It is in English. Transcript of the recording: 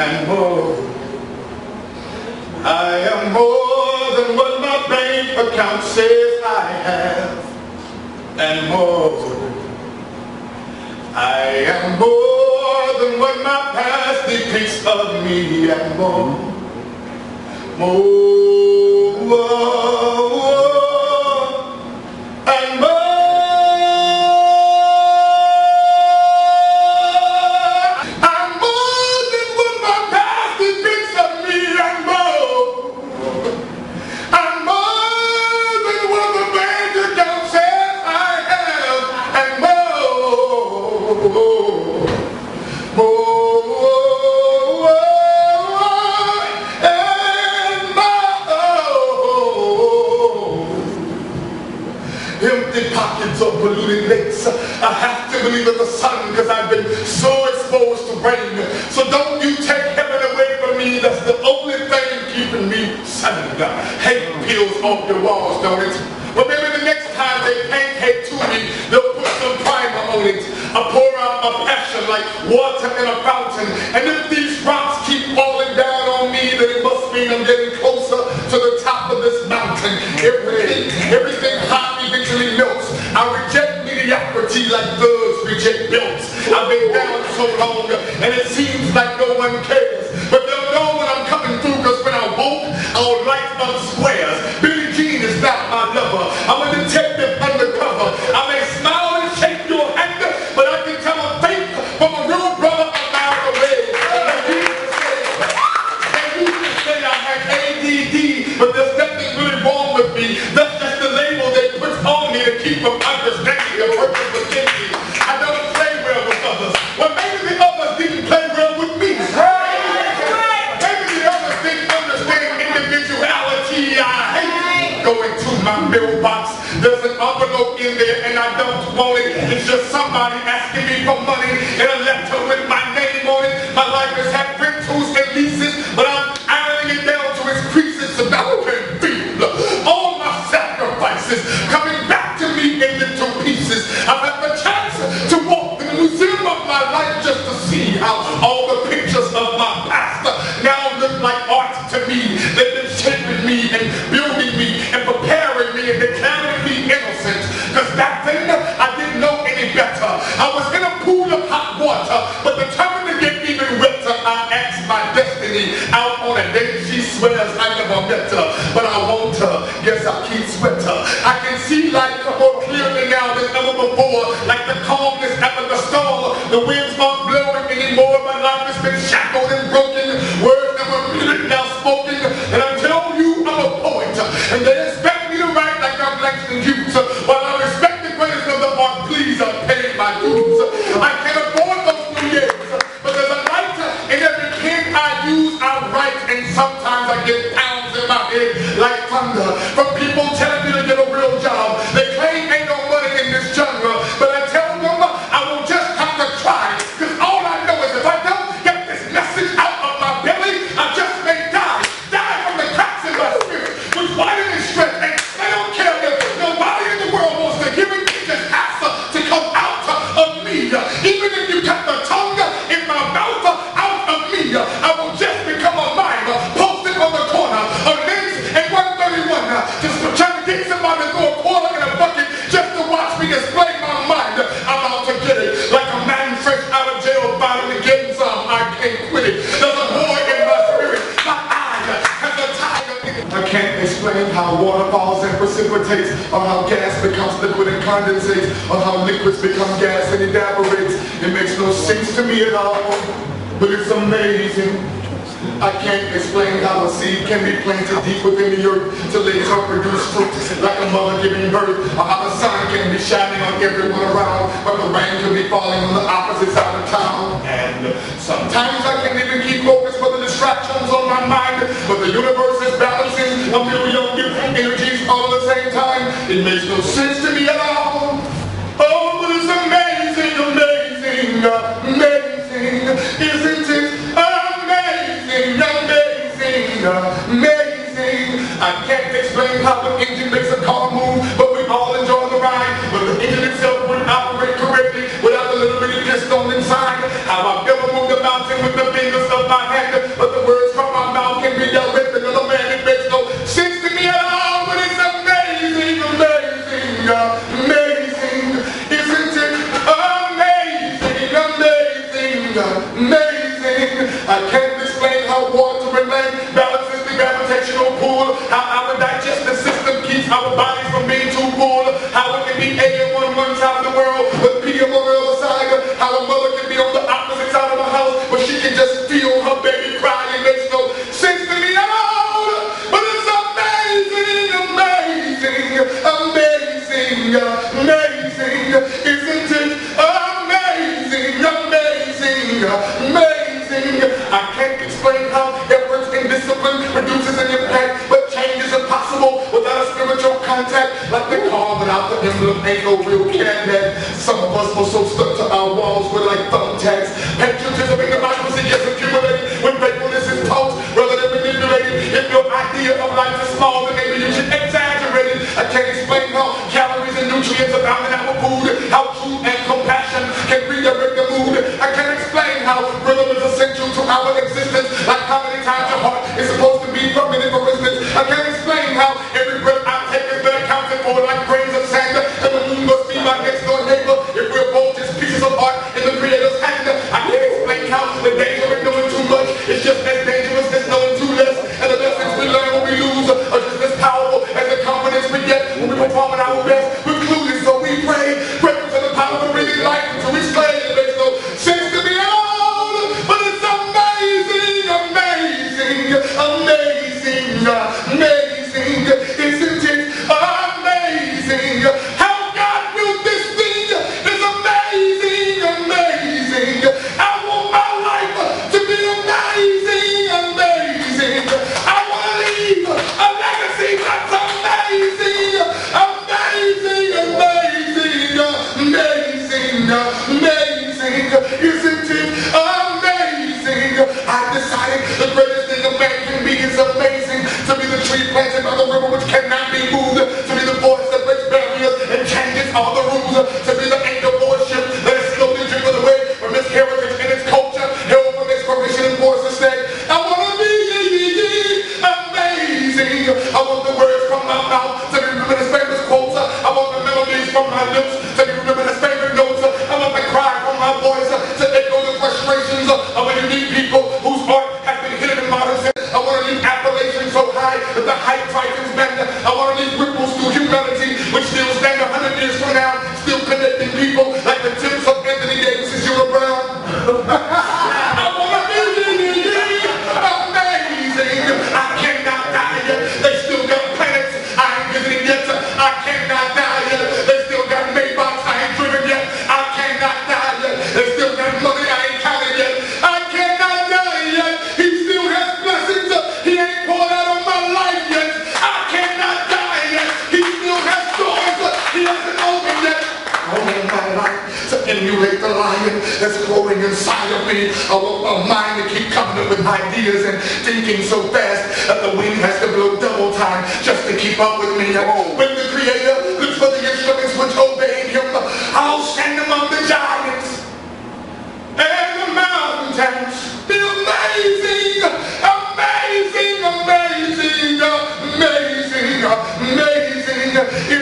and more. I am more than what my bank account says I have, and more. I am more than what my past depicts of me, and more. And more. Empty pockets or polluted lakes. I have to believe in the sun because I've been so exposed to rain. So don't you take heaven away from me. That's the only thing keeping me sunny. Hate peels off your walls, don't it? But maybe the next time they paint hate to me, they'll put some primer on it. I pour out my passion like water in a fountain. And if these rocks keep falling down on me, then it must mean I'm getting closer to the top of this mountain. Everything hot eventually melts. I reject mediocrity like thugs reject belts. I've been down so long and it seems like no one cares. But they'll know when I'm coming through, because when I woke, I'll light up squares. Billie Jean is not my lover. I'm a detective undercover. I may smile and shake your hand, but I can tell a fake from a real brother a mile away. They used to say I had ADD, but there's nothing really wrong with me. That's just the label they put on me to keep from understanding the purpose of thinking. I don't play well with others. Well, maybe the others didn't play well with me. Maybe the others didn't understand individuality. I hate going to my mailbox. There's an envelope in there and I don't want it. It's just somebody asking me for money and a letter with my name on it. My life has had rentals and leases, but I'm ironing it down to its creases so that I can feel all my sacrifices coming back to me in little pieces. I've had the chance to walk in the museum of my life just to see how all the pictures of my past now look like art to me. They've been shaping me and building me and preparing me and declaring me innocent. Because back then I didn't know any better. I was in a pool of hot water, but determined to get even wetter, I asked my destiny out on a date. She swears I never met her, but I want her. Guess I keep sweater. I can see life more clearly now than ever before, like the calmness after the storm. The winds aren't blowing anymore. My life has been shackled and broken. Words never really now spoken. And I tell you I'm a poet, and they expect me to write like I'm Langston Hughes. While I respect the greatest of the art, please, I pay my dues. I can't afford those new years, but there's a light in every pen I use. I write, and sometimes I get pounds in my head like thunder from people telling me to get a real job. They claim ain't no money in this genre, but I tell them I will just have to try. Because all I know is if I don't get this message out of my belly, I just may die. Die from the cracks in my spirit, which widen and stretch. And I don't care if nobody in the world wants to hear it. It just has to come out of me. Even if you cut the tongue in my mouth out of me, I will just become a mime posted on the corner of Links and 131. Just trying to get somebody to throw a quarter in a bucket just to watch me display my mind. I'm out to get it. Like a man fresh out of jail finally getting some. I can't quit it. There's a void in my spirit. My eye has a tiger in it. I can't explain how water falls and precipitates, or how gas becomes liquid and condensates, or how liquids become gas and evaporates. It makes no sense to me at all, but it's amazing. I can't explain how a seed can be planted deep within the earth to later produce fruit like a mother giving birth, or how the sun can be shining on everyone around, but the rain can be falling on the opposite side of town. And sometimes I can't even keep focus for the distractions on my mind, but the universe is balancing a million different energies all at the same time. It makes no sense to me at all. Oh, but it's amazing, amazing, amazing, isn't it? Amazing. I can't explain how the engine makes a car move, but we all enjoy the ride. But the engine itself wouldn't operate correctly without the little bitty piston inside. How I've ever moved the mountain with the fingers of my hand. one side of the world, but Peter on the other side. How a mother can be on the opposite side of the house, but she can just feel her baby crying. It makes no sense to me at all. But it's amazing, amazing, amazing, amazing, isn't it? Amazing, amazing, amazing. I can't explain how efforts and discipline produces an impact, but change is impossible without a spiritual contact. Like the car without the emblem ain't no real candidate. Some of us were so stuck to our walls with like thumbtacks. Patriotism in the Bible gets accumulated when faithfulness is taught rather than manipulated. If your idea of life is small, then maybe you should exaggerate it. I can't explain how calories and nutrients abound in our food, how truth and compassion can redirect the mood. I can't explain how rhythm is essential to our existence, like how many times your heart is supposed to beat per minute, for instance. I can't explain how every breath I take has been accounted for like grains of sand, and the moon must be my next door neighbor if we're both just pieces of art in the Creator's hand. I can't explain how the danger of knowing too much is just as dangerous as knowing too less, and the lessons we learn when we lose are just as powerful as the confidence we get when we perform at our best. We're clueless, so we pray to the power of breathing life until we slay. It makes no sense to me at all, but it's amazing, amazing, amazing, amazing, isn't it? Amazing. How God built this thing is amazing, amazing. I want my life to be amazing, amazing. I want to leave a legacy that's amazing, amazing, amazing, amazing, amazing, isn't it? Amazing. I decided the greatest thing a man can be is amazing. To be the tree planted by the river which cannot be moved. To be the voice that breaks barriers and changes all the rules. To be the angel worship that is slowly driven away from its heritage and its culture, held from inspiration and force instead. I want to be amazing. I want the words from my mouth to be remembered as famous quotes. I want the melodies from my lips to be remembered as favorite notes. I want the cry from my voice to echo the frustrations of a unique people whose art has been hidden in modern sense. I want to leave appellations so high that the height frightens men. I want to leave ripples through humanity which still stand 100 years from now, still connecting people like the tips of Anthony Davis and Sheila Brown. I want to be amazing. I cannot die yet. They still got planets I ain't visiting yet. I cannot die yet. They still got Maybachs I ain't driven yet. I cannot die yet. They still got money I ain't counted yet. I cannot die yet. He still has blessings he ain't poured out on my life yet. I cannot die yet. He still has doors he hasn't opened yet. I want my life to emulate the lion that's growing inside of me. I want my mind to keep coming up with ideas and thinking so fast that the wind has to blow double time just to keep up with me. When the Creator looks for the instruments which obey him, I'll send among the giants and the mountains. Be amazing, amazing, amazing, amazing, amazing.